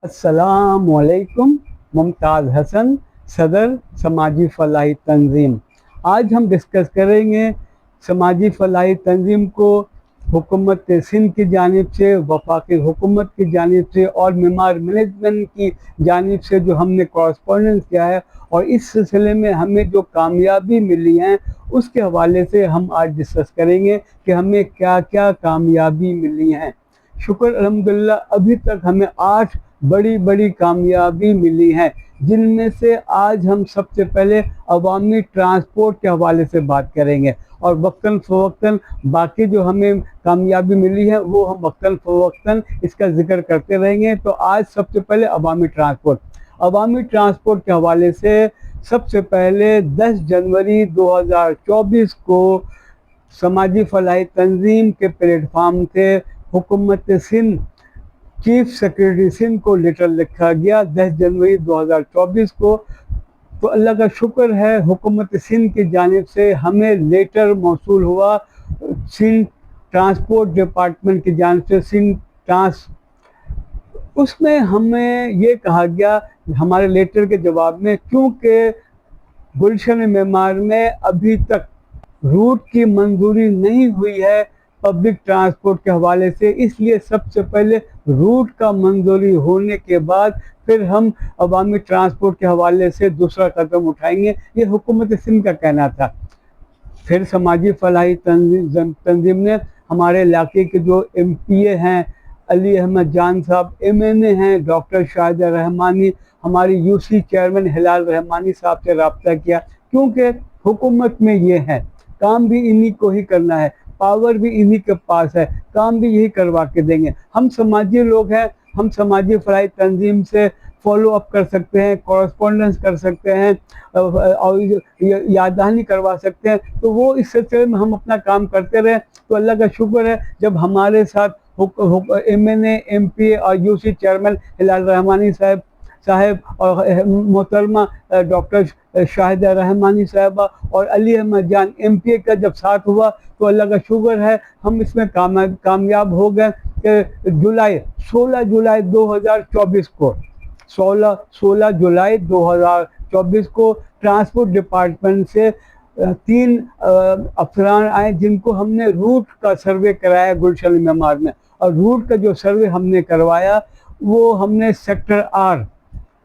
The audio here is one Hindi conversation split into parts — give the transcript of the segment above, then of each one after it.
अस्सलामुअलैकुम। मुमताज़ हसन, सदर समाजी फलाही तंजीम। आज हम डिस्कस करेंगे समाजी फलाही तंजीम को हुकूमत सिंध की जानिब से, वफाकी हुकूमत की जानिब से और मेमार मैनेजमेंट की जानिब से जो हमने कॉरस्पॉन्डेंस किया है और इस सिलसिले में हमें जो कामयाबी मिली हैं उसके हवाले से हम आज डिस्कस करेंगे कि हमें क्या क्या कामयाबी मिली हैं। शुक्र अल्हम्दुलिल्लाह, अभी तक हमें 8 बड़ी बड़ी कामयाबी मिली हैं, जिनमें से आज हम सबसे पहले अवामी ट्रांसपोर्ट के हवाले से बात करेंगे और वक्तन फ़वक्तन बाकी जो हमें कामयाबी मिली है वो हम वक्तन फ़वक्तन इसका जिक्र करते रहेंगे। तो आज सबसे पहले अवामी ट्रांसपोर्ट के हवाले से सबसे पहले 10 जनवरी 2024 को समाजी फलाही तंजीम के प्लेटफार्म से हुकूमत सिंध चीफ सेक्रेटरी सिंध को लेटर लिखा गया 10 जनवरी 2024 को। तो अल्लाह का शुक्र है, हुकूमत सिंध की जानिब से हमें लेटर मौसूल हुआ सिंध ट्रांसपोर्ट डिपार्टमेंट की जानिब से, सिंध ट्रांस। उसमें हमें ये कहा गया हमारे लेटर के जवाब में, क्योंकि गुलशन मेमार में अभी तक रूट की मंजूरी नहीं हुई है पब्लिक ट्रांसपोर्ट के हवाले से, इसलिए सबसे पहले रूट का मंजूरी होने के बाद फिर हम अवामी ट्रांसपोर्ट के हवाले से दूसरा कदम उठाएंगे। ये हुकूमत सिंध का कहना था। फिर समाजी फलाही तंजीम ने हमारे इलाके के जो MPA हैं अली अहमद जान साहब, MNA हैं डॉक्टर शाहिदा रहमानी, हमारी UC चेयरमैन हिलाल रहमानी साहब से रब्ता किया, क्योंकि हुकूमत में ये है, काम भी इन्हीं को ही करना है, पावर भी इन्हीं के पास है, काम भी यही करवा के देंगे। हम समाजी लोग हैं, हम समाजी फलाही तंजीम से फॉलो अप कर सकते हैं, कॉरस्पॉन्डेंस कर सकते हैं और याददहानी करवा सकते हैं। तो वो इस सिलसिले में हम अपना काम करते रहे। तो अल्लाह का शुक्र है, जब हमारे साथ MNA, MPA और UC चेयरमैन हिलाल रहमानी साहब और मोहतरमा डॉक्टर शाहिदा रहमानी साहबा और अली अहमद जान MPA का जब साथ हुआ, तो अल्लाह का शुक्र है हम इसमें कामयाब हो गए कि 16 जुलाई 2024 को 16 जुलाई 2024 को ट्रांसपोर्ट डिपार्टमेंट से 3 अफसरान आए, जिनको हमने रूट का सर्वे कराया गुलशन मेमार में। और रूट का जो सर्वे हमने करवाया वो हमने सेक्टर R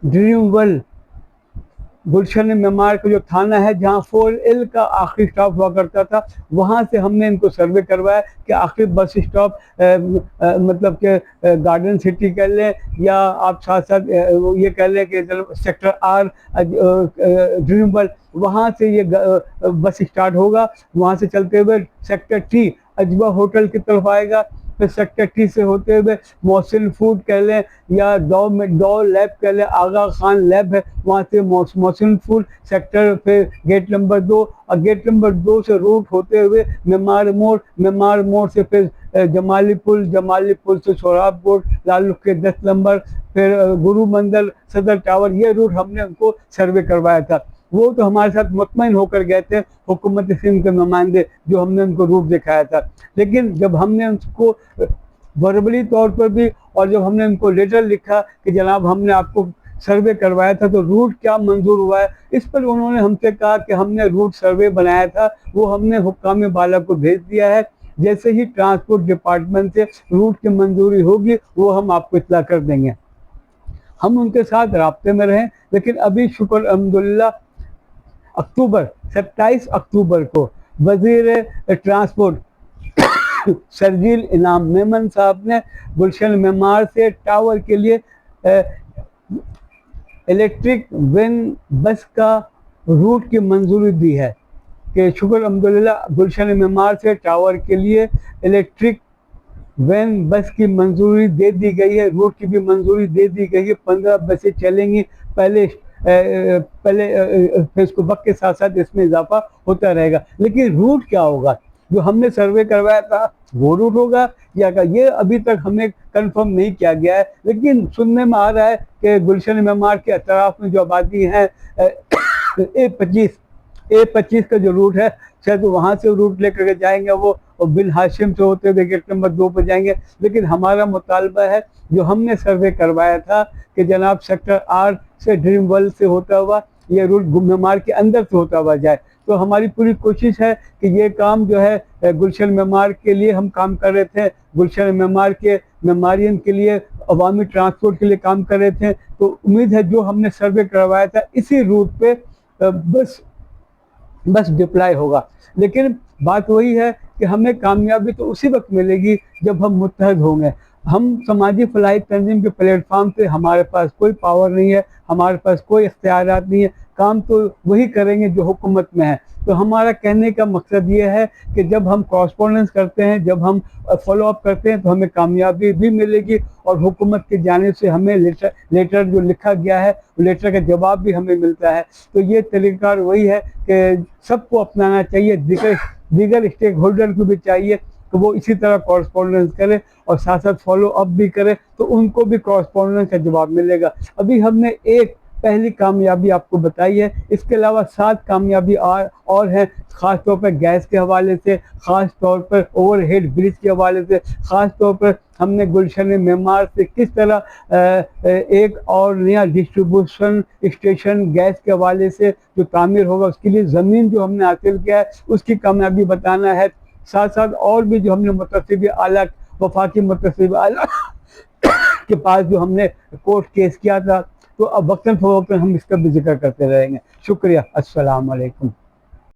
ड्रीमवेल गुलशन मेमार का जो थाना है जहाँ 4L का आखिरी स्टॉप हुआ करता था, वहाँ से हमने इनको सर्वे करवाया कि आखिरी बस स्टॉप मतलब कि गार्डन सिटी कह लें या आप साथ साथ ये कह लें कि सेक्टर R ड्रीमवेल, वहाँ से ये बस स्टार्ट होगा। वहाँ से चलते हुए सेक्टर T अजवा होटल की तरफ आएगा, फिर सेक्टर T से होते हुए मोहसिन फूड कह लें या डॉ लैब कह लें, आगा खान लैब है, वहाँ से मोहसिन फूड सेक्टर, फिर गेट नंबर 2 और गेट नंबर 2 से रूट होते हुए मेमार मोड़ से फिर जमाली पुल से सोहराब बोर्ड, लालू के 10 नंबर, फिर गुरु मंदिर, सदर टावर, ये रूट हमने उनको सर्वे करवाया था। वो तो हमारे साथ मुतमईन होकर गए थे हुकूमत सिंध के नुमाइंदे, जो हमने उनको रूट दिखाया था। लेकिन जब हमने उनको वर्बली तौर पर भी और जब हमने उनको लेटर लिखा कि जनाब हमने आपको सर्वे करवाया था तो रूट क्या मंजूर हुआ है, इस पर उन्होंने हमसे कहा कि हमने रूट सर्वे बनाया था, वो हमने हुक्काम बाला को भेज दिया है, जैसे ही ट्रांसपोर्ट डिपार्टमेंट से रूट की मंजूरी होगी वो हम आपको इत्तला कर देंगे। हम उनके साथ राब्ते में रहें, लेकिन अभी शुक्र अल्हम्दुलिल्लाह 27 अक्टूबर को वजीर ट्रांसपोर्ट शर्जील इनाम मेमन साहब ने गुलशन मेमार से टावर के लिए इलेक्ट्रिक वैन बस का रूट की मंजूरी दी है कि शुक्र अल्हम्दुलिल्लाह गुलशन मेमार से टावर के लिए इलेक्ट्रिक वैन बस की मंजूरी दे दी गई है, रूट की भी मंजूरी दे दी गई है। 15 बसें चलेंगी पहले फिर इसको वक्त के साथ साथ इसमें इजाफा होता रहेगा। लेकिन रूट क्या होगा, जो हमने सर्वे करवाया था वो रूट होगा या का, ये अभी तक हमें कंफर्म नहीं किया गया है। लेकिन सुनने में आ रहा है कि गुलशन मेमार के अतराफ में जो आबादी है A25 का जो रूट है, शायद वहाँ से रूट लेकर के जाएंगे वो और बिन हाशिम से होते हुए गेट नंबर 2 पर जाएंगे। लेकिन हमारा मुतालबा है, जो हमने सर्वे करवाया था, कि जनाब सेक्टर 8 से ड्रीम वर्ल्ड से होता हुआ ये रूट मेमार के अंदर से होता हुआ जाए। तो हमारी पूरी कोशिश है कि ये काम जो है गुलशन मेमार के लिए हम काम कर रहे थे, गुलशन मेमार के मेमारियन के लिए, अवामी ट्रांसपोर्ट के लिए काम कर रहे थे। तो उम्मीद है जो हमने सर्वे करवाया था इसी रूट पे बस डिप्लॉय होगा। लेकिन बात वही है कि हमें कामयाबी तो उसी वक्त मिलेगी जब हम मुत्तहद होंगे। हम समाजी फलाही तंजीम के प्लेटफॉर्म पे हमारे पास कोई पावर नहीं है, हमारे पास कोई इख्तियारात नहीं है, काम तो वही करेंगे जो हुकूमत में है। तो हमारा कहने का मकसद ये है कि जब हम कॉरस्पॉन्डेंस करते हैं, जब हम फॉलो अप करते हैं, तो हमें कामयाबी भी मिलेगी और हुकूमत की जानिब से हमें लेटर जो लिखा गया है लेटर का जवाब भी हमें मिलता है। तो ये तरीक़ाकार वही है कि सबको अपनाना चाहिए, दीगर स्टेक होल्डर को भी चाहिए तो वो इसी तरह कॉरस्पॉन्डेंस करे और साथ साथ फॉलो अप भी करे, तो उनको भी कॉरस्पॉन्डेंस का जवाब मिलेगा। अभी हमने एक पहली कामयाबी आपको बताई है, इसके अलावा 7 कामयाबी और हैं, ख़ास तौर पर गैस के हवाले से, ख़ास तौर पर ओवरहेड ब्रिज के हवाले से, ख़ास तौर पर हमने गुलशन मेमार से किस तरह एक और नया डिस्ट्रीब्यूशन स्टेशन गैस के हवाले से जो तामीर होगा उसके लिए ज़मीन जो हमने हासिल किया है उसकी कामयाबी बताना है। साथ साथ और भी जो हमने मुतसिब आला, वफाकी मुतसिब आला के पास जो हमने कोर्ट केस किया था, तो अब वक्तन फ़वक्तन हम इसका भी जिक्र करते रहेंगे। शुक्रिया। अस्सलाम वालेकुम।